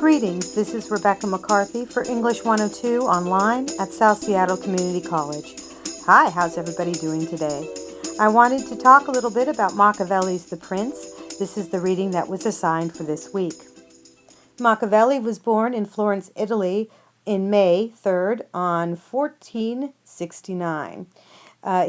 Greetings, this is Rebecca McCarthy for English 102 online at South Seattle Community College. Hi, how's everybody doing today? I wanted to talk a little bit about Machiavelli's The Prince. This is the reading that was assigned for this week. Machiavelli was born in Florence, Italy in May 3rd on 1469.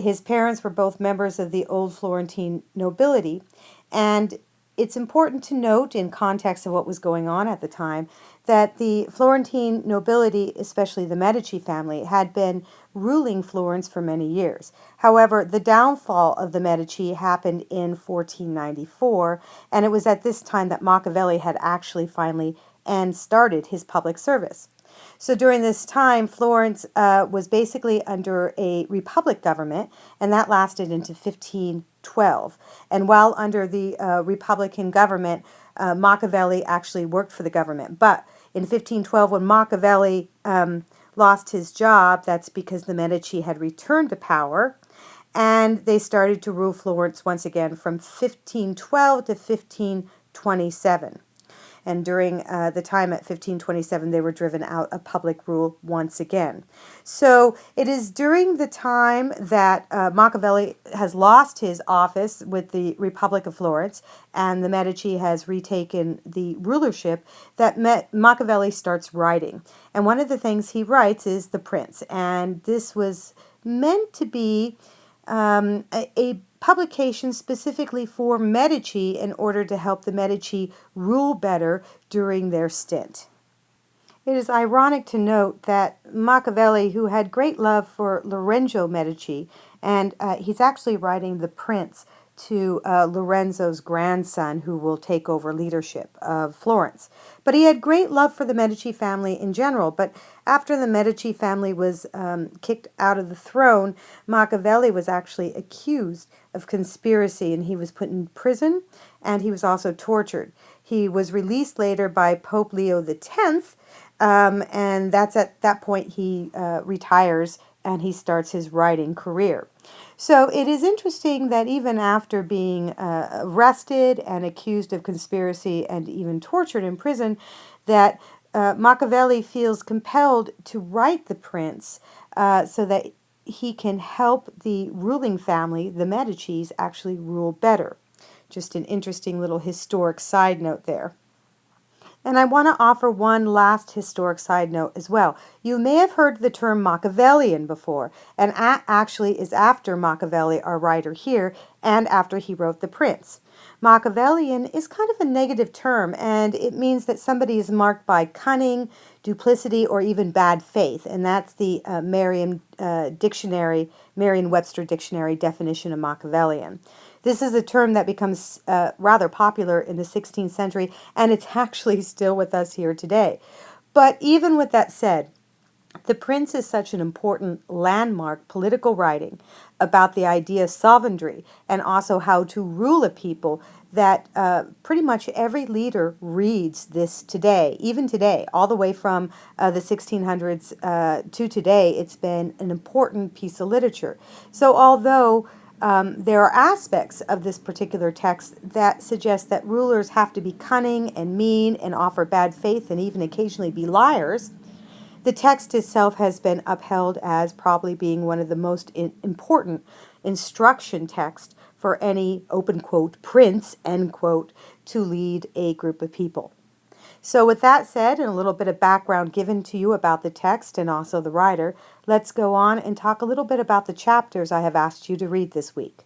His parents were both members of the old Florentine nobility, and it's important to note in context of what was going on at the time that the Florentine nobility, especially the Medici family, had been ruling Florence for many years. However, the downfall of the Medici happened in 1494, and it was at this time that Machiavelli had actually finally started his public service. So during this time, Florence was basically under a republic government, and that lasted into 1512. And while under the republican government, Machiavelli actually worked for the government. But in 1512, when Machiavelli lost his job, that's because the Medici had returned to power, and they started to rule Florence once again from 1512 to 1527. And during the time at 1527, they were driven out of public rule once again. So it is during the time that Machiavelli has lost his office with the Republic of Florence and the Medici has retaken the rulership that Machiavelli starts writing. And one of the things he writes is The Prince. And this was meant to be a publication specifically for Medici in order to help the Medici rule better during their stint. It is ironic to note that Machiavelli, who had great love for Lorenzo Medici, and he's actually writing The Prince to Lorenzo's grandson who will take over leadership of Florence. But he had great love for the Medici family in general. But after the Medici family was kicked out of the throne, Machiavelli was actually accused of conspiracy, and he was put in prison, and he was also tortured. He was released later by Pope Leo X, and that's at that point he retires and he starts his writing career. So it is interesting that even after being arrested and accused of conspiracy and even tortured in prison, that Machiavelli feels compelled to write The Prince so that he can help the ruling family, the Medicis, actually rule better. Just an interesting little historic side note there. And I want to offer one last historic side note as well. You may have heard the term Machiavellian before, and that actually is after Machiavelli, our writer here, and after he wrote The Prince. Machiavellian is kind of a negative term, and it means that somebody is marked by cunning, duplicity, or even bad faith, and that's the Merriam-Webster dictionary definition of Machiavellian. This is a term that becomes rather popular in the 16th century, and it's actually still with us here today. But even with that said, The Prince is such an important landmark political writing about the idea of sovereignty and also how to rule a people that pretty much every leader reads this today, even today, all the way from the 1600s to today. It's been an important piece of literature. So although there are aspects of this particular text that suggest that rulers have to be cunning and mean and offer bad faith and even occasionally be liars, the text itself has been upheld as probably being one of the most important instruction texts for any, open quote, prince, end quote, to lead a group of people. So with that said, and a little bit of background given to you about the text and also the writer, let's go on and talk a little bit about the chapters I have asked you to read this week.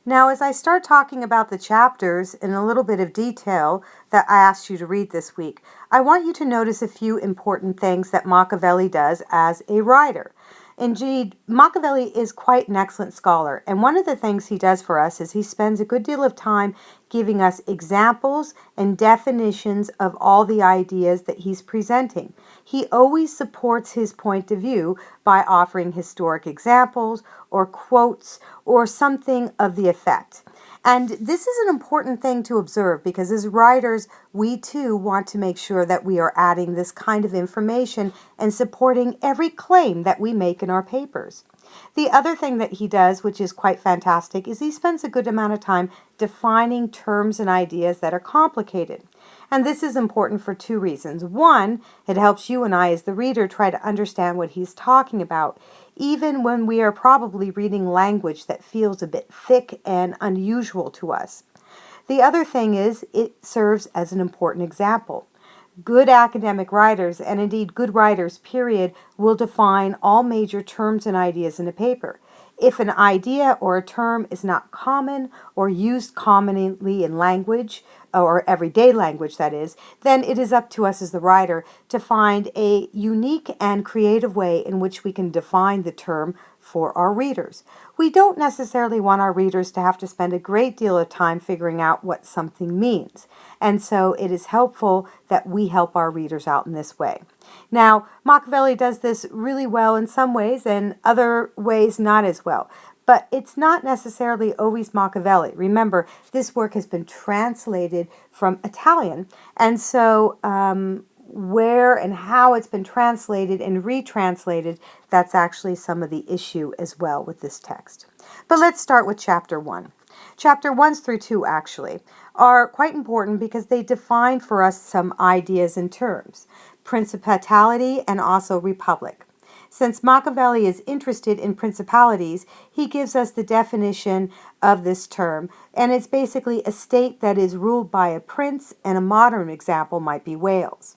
Now, as I start talking about the chapters in a little bit of detail that I asked you to read this week, I want you to notice a few important things that Machiavelli does as a writer. Indeed, Machiavelli is quite an excellent scholar, and one of the things he does for us is he spends a good deal of time giving us examples and definitions of all the ideas that he's presenting. He always supports his point of view by offering historic examples or quotes or something of the effect. And this is an important thing to observe because as writers, we too want to make sure that we are adding this kind of information and supporting every claim that we make in our papers. The other thing that he does, which is quite fantastic, is he spends a good amount of time defining terms and ideas that are complicated. And this is important for two reasons. One, it helps you and I as the reader try to understand what he's talking about, even when we are probably reading language that feels a bit thick and unusual to us. The other thing is it serves as an important example. Good academic writers, and indeed good writers, period, will define all major terms and ideas in a paper. If an idea or a term is not common or used commonly in language, or everyday language that is, then it is up to us as the writer to find a unique and creative way in which we can define the term for our readers. We don't necessarily want our readers to have to spend a great deal of time figuring out what something means. And so it is helpful that we help our readers out in this way. Now, Machiavelli does this really well in some ways and other ways not as well. But it's not necessarily always Machiavelli. Remember, this work has been translated from Italian, and so where and how it's been translated and retranslated, that's actually some of the issue as well with this text. But let's start with chapter 1. Chapter 1 through 2 actually are quite important because they define for us some ideas and terms: principality and also republic. Since Machiavelli is interested in principalities, he gives us the definition of this term, and it's basically a state that is ruled by a prince, and a modern example might be Wales.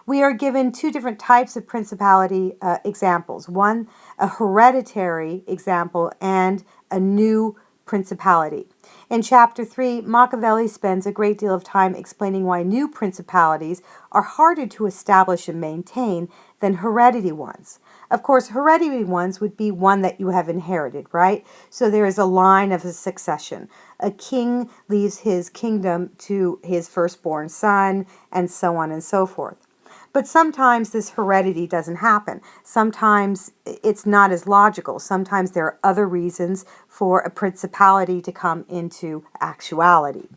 We are given two different types of principality examples. One, a hereditary example, and a new principality. In chapter 3, Machiavelli spends a great deal of time explaining why new principalities are harder to establish and maintain than hereditary ones. Of course, hereditary ones would be one that you have inherited, right? So there is a line of a succession. A king leaves his kingdom to his firstborn son, and so on and so forth. But sometimes this heredity doesn't happen. Sometimes it's not as logical. Sometimes there are other reasons for a principality to come into actuality.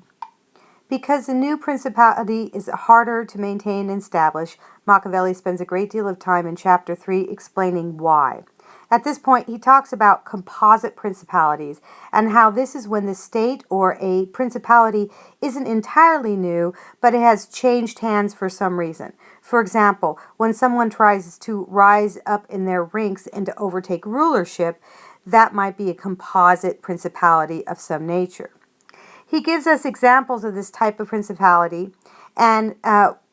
Because the new principality is harder to maintain and establish, Machiavelli spends a great deal of time in chapter 3 explaining why. At this point, he talks about composite principalities and how this is when the state or a principality isn't entirely new, but it has changed hands for some reason. For example, when someone tries to rise up in their ranks and to overtake rulership, that might be a composite principality of some nature. He gives us examples of this type of principality, and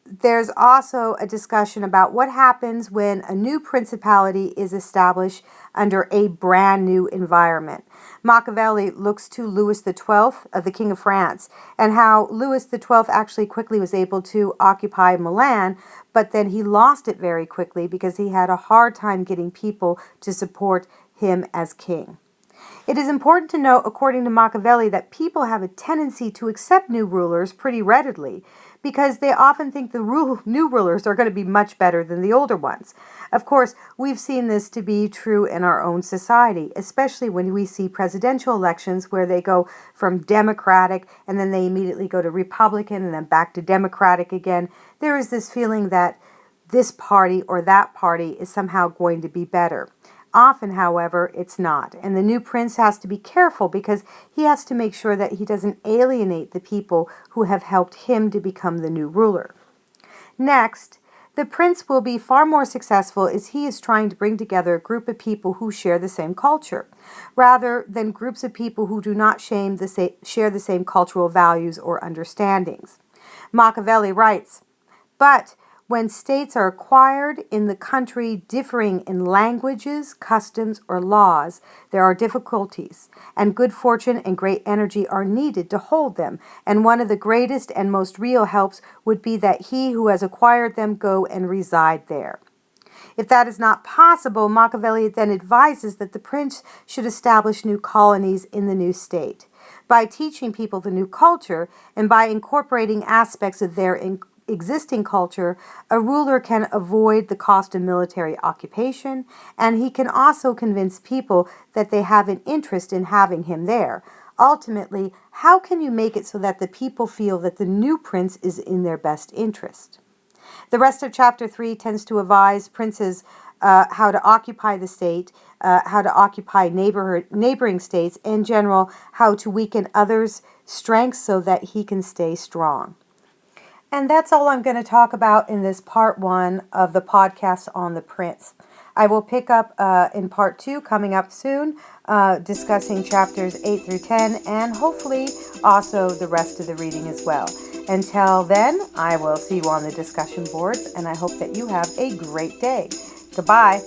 there's also a discussion about what happens when a new principality is established under a brand new environment. Machiavelli looks to Louis XII, the King of France, and how Louis XII actually quickly was able to occupy Milan, but then he lost it very quickly because he had a hard time getting people to support him as king. It is important to note, according to Machiavelli, that people have a tendency to accept new rulers pretty readily because they often think the new rulers are going to be much better than the older ones. Of course, we've seen this to be true in our own society, especially when we see presidential elections where they go from Democratic and then they immediately go to Republican and then back to Democratic again. There is this feeling that this party or that party is somehow going to be better. Often, however, it's not. And the new prince has to be careful because he has to make sure that he doesn't alienate the people who have helped him to become the new ruler. Next, the prince will be far more successful as he is trying to bring together a group of people who share the same culture, rather than groups of people who do not share the same cultural values or understandings. Machiavelli writes, "But when states are acquired in the country differing in languages, customs, or laws, there are difficulties, and good fortune and great energy are needed to hold them, and one of the greatest and most real helps would be that he who has acquired them go and reside there." If that is not possible, Machiavelli then advises that the prince should establish new colonies in the new state. By teaching people the new culture and by incorporating aspects of their existing culture, a ruler can avoid the cost of military occupation, and he can also convince people that they have an interest in having him there. Ultimately, how can you make it so that the people feel that the new prince is in their best interest? The rest of chapter 3 tends to advise princes how to occupy the state, how to occupy neighboring states, in general, how to weaken others' strengths so that he can stay strong. And that's all I'm going to talk about in this part 1 of the podcast on the Prince. I will pick up in part 2 coming up soon, discussing chapters 8 through 10, and hopefully also the rest of the reading as well. Until then, I will see you on the discussion boards, and I hope that you have a great day. Goodbye.